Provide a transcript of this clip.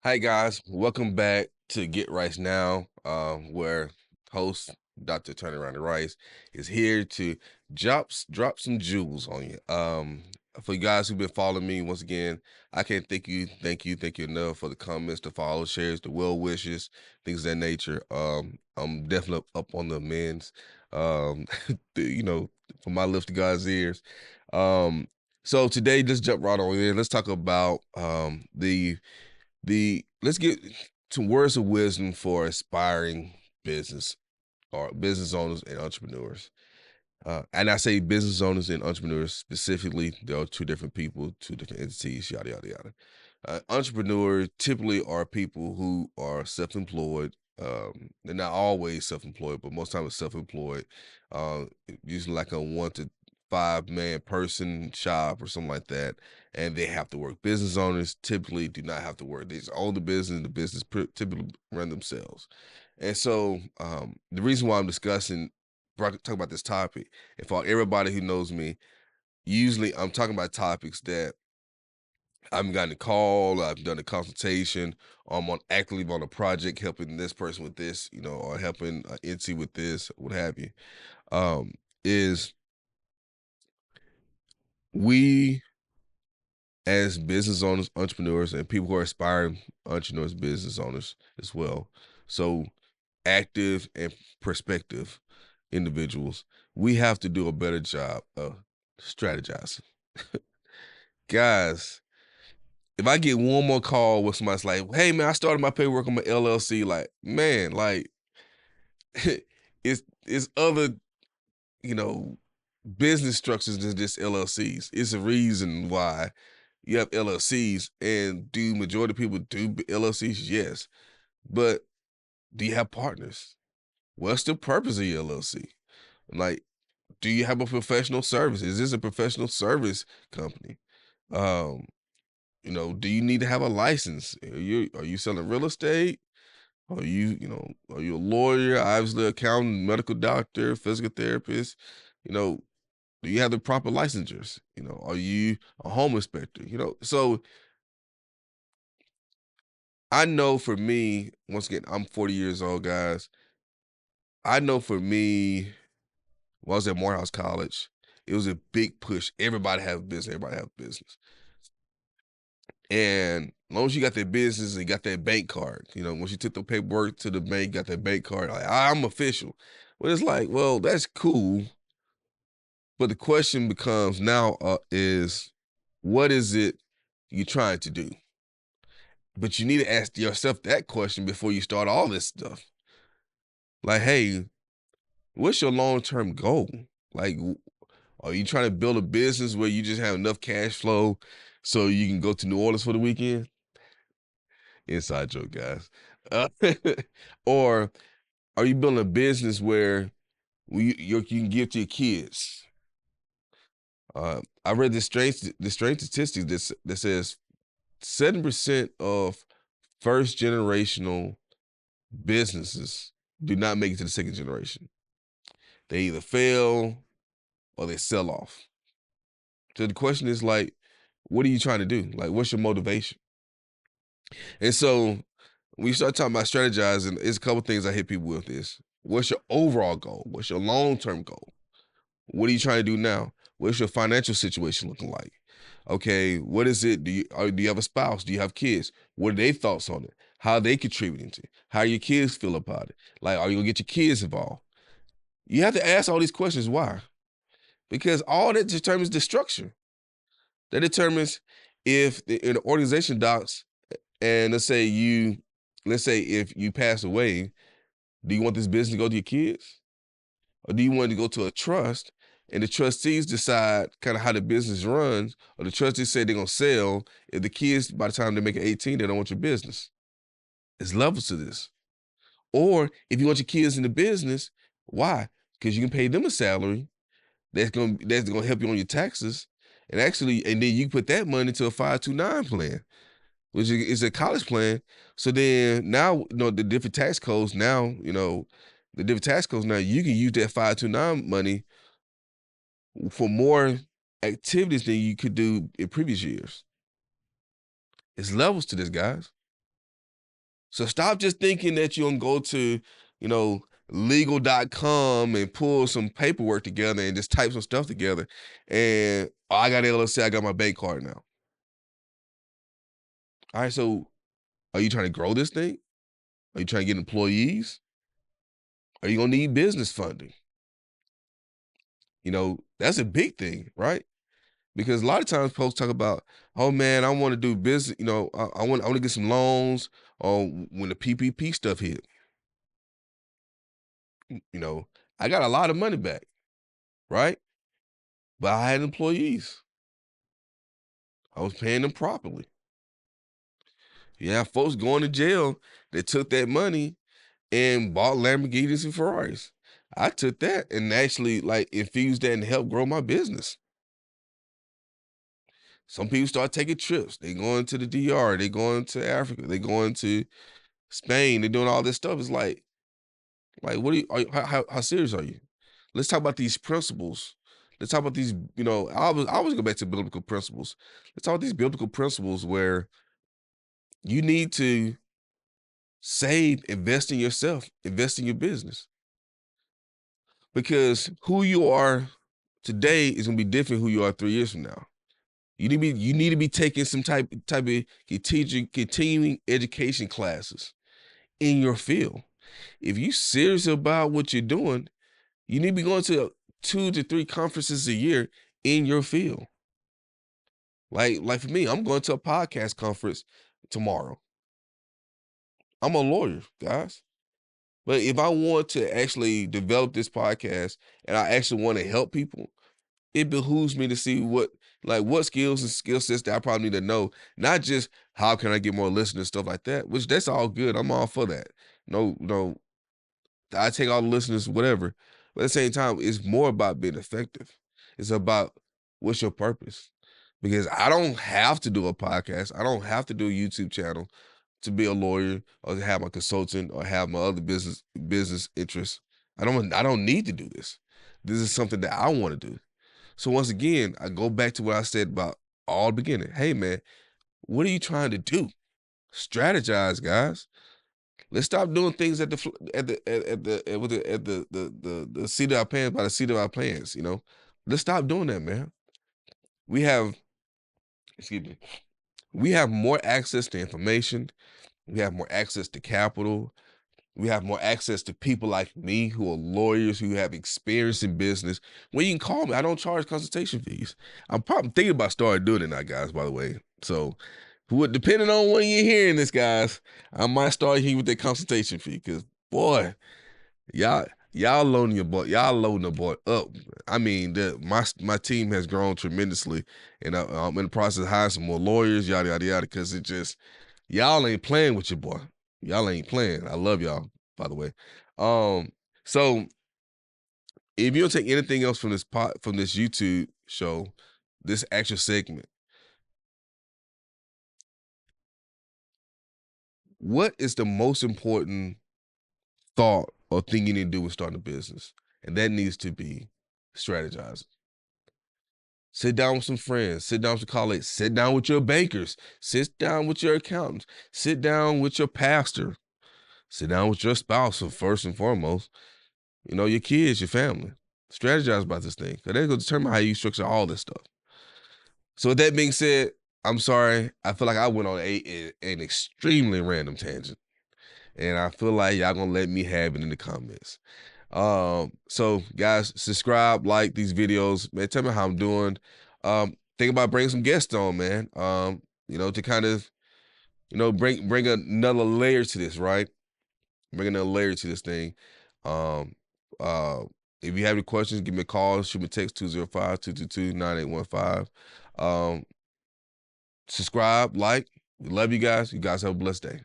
Hi guys, welcome back to Get Rice Now, where host Dr. Turnaround Rice is here to drop some jewels on you. For you guys who've been following me, once again, I can't thank you enough for the comments, the follow, shares, the well wishes, things of that nature. I'm definitely up on the amends. Um, you know, for my lift to God's ears. Um, so today, let's jump right on in. Let's talk about the let's get some words of wisdom for aspiring business or business owners and entrepreneurs. And I say business owners and entrepreneurs specifically. There are two different people, two different entities, yada yada yada. Entrepreneurs typically are people who are self-employed. They're not always self-employed, but most times self-employed. Uh, Usually like a 1 to 5 man person shop or something like that, and they have to work. Business owners typically do not have to work. They just own the business, and the business typically run themselves. And so, the reason why I'm talking about this topic, and for everybody who knows me, usually I'm talking about topics that I've gotten a call, I've done a consultation, I'm actively on a project helping this person with this, or helping NC with this, what have you. Um, is we as business owners, entrepreneurs, and people who are aspiring entrepreneurs, business owners as well. So active and prospective individuals, we have to do a better job of strategizing. Guys, if I get one more call where somebody's like, "Hey man, I started my paperwork on my LLC," like, man, like it's other, you know, business structures than just LLCs. It's a reason why you have LLCs, and do majority of people do LLCs? Yes. But do you have partners? What's the purpose of your LLC? Like, do you have a professional service? Is this a professional service company? Um, do you need to have a license? Are you selling real estate? Are you a lawyer, obviously accountant, medical doctor, physical therapist? You know, do you have the proper licensures? Are you a home inspector? So I know for me, once again, I'm 40 years old, guys. I know for me, when I was at Morehouse College, it was a big push. Everybody have business, everybody have business. And as long as you got that business and you got that bank card, once you took the paperwork to the bank, got that bank card, like, I'm official. Well, it's like, well, that's cool. But the question becomes now is, what is it you're trying to do? But you need to ask yourself that question before you start all this stuff. Like, hey, what's your long-term goal? Like, are you trying to build a business where you just have enough cash flow so you can go to New Orleans for the weekend? Inside joke, guys. Uh, or are you building a business where you can give to your kids? I read this strange statistic that says 7% of first generational businesses do not make it to the second generation. They either fail or they sell off. So the question is like, what are you trying to do? Like, what's your motivation? And so when you start talking about strategizing, it's a couple things I hit people with is, what's your overall goal? What's your long-term goal? What are you trying to do now? What's your financial situation looking like? Okay, what is it? Do you have a spouse? Do you have kids? What are their thoughts on it? How are they contributing to it? How your kids feel about it? Like, are you gonna get your kids involved? You have to ask all these questions. Why? Because all that determines the structure. That determines if in the organization docs, and let's say if you pass away, do you want this business to go to your kids? Or do you want to go to a trust and the trustees decide kind of how the business runs, or the trustees say they're gonna sell if the kids by the time they make it 18, they don't want your business? There's levels to this. Or if you want your kids in the business, why? Because you can pay them a salary that's gonna help you on your taxes. And then you put that money into a 529 plan, which is a college plan. So then now, the different tax codes now, you can use that 529 money for more activities than you could do in previous years. It's levels to this, guys. So stop just thinking that you're gonna go to, legal.com and pull some paperwork together and just type some stuff together. And I got LLC, I got my bank card now. All right, so are you trying to grow this thing? Are you trying to get employees? Are you gonna need business funding? That's a big thing, right? Because a lot of times folks talk about, oh man, I want to do business, I want to get some loans or when the PPP stuff hit, you know, I got a lot of money back, right? But I had employees. I was paying them properly. Yeah, folks going to jail that took that money and bought Lamborghinis and Ferraris. I took that and actually like infused that and helped grow my business. Some people start taking trips. They going to the DR, they going to Africa, they going to Spain, they're doing all this stuff. It's like what how serious are you? Let's talk about these principles. Let's talk about these, I always go back to biblical principles. Let's talk about these biblical principles where you need to save, invest in yourself, invest in your business. Because who you are today is gonna be different who you are 3 years from now. You need to be taking some type of continuing education classes in your field. If you serious about what you're doing, you need to be going to 2 to 3 conferences a year in your field. Like for me, I'm going to a podcast conference tomorrow. I'm a lawyer, guys. But if I want to actually develop this podcast and I actually want to help people, it behooves me to see what skills and skill sets that I probably need to know. Not just how can I get more listeners, stuff like that, which that's all good. I'm all for that. No, I take all the listeners, whatever. But at the same time, it's more about being effective. It's about what's your purpose. Because I don't have to do a podcast. I don't have to do a YouTube channel to be a lawyer or to have my consultant or have my other business interests. I don't need to do this. This is something that I want to do. So once again, I go back to what I said about all the beginning. Hey man, what are you trying to do? Strategize, guys. Let's stop doing things at the the seat of our pants by the seat of our pants. Let's stop doing that, man. We have, excuse me, we have more access to information. We have more access to capital. We have more access to people like me who are lawyers who have experience in business. When you can call me, I don't charge consultation fees. I'm probably thinking about starting doing it now, guys, by the way. So depending on when you're hearing this, guys, I might start here with that consultation fee because, boy, y'all loading the boy up. I mean, my team has grown tremendously, and I'm in the process of hiring some more lawyers, yada, yada, yada, because it just, y'all ain't playing with your boy. Y'all ain't playing. I love y'all, by the way. So if you don't take anything else from from this YouTube show, this actual segment, what is the most important thought or thing you need to do with starting a business? And that needs to be strategizing. Sit down with some friends, sit down with your colleagues, sit down with your bankers, sit down with your accountants, sit down with your pastor, sit down with your spouse, first and foremost, your kids, your family. Strategize about this thing, because they're going to determine how you structure all this stuff. So with that being said, I'm sorry. I feel like I went on an extremely random tangent. And I feel like y'all going to let me have it in the comments. So guys, subscribe, like these videos, man. Tell me how I'm doing. Think about bringing some guests on, man. To kind of, bring another layer to this, right? Bring another layer to this thing. Um, uh, if you have any questions, give me a call, shoot me a text 205-222-9815. Subscribe, like. We love you guys. You guys have a blessed day.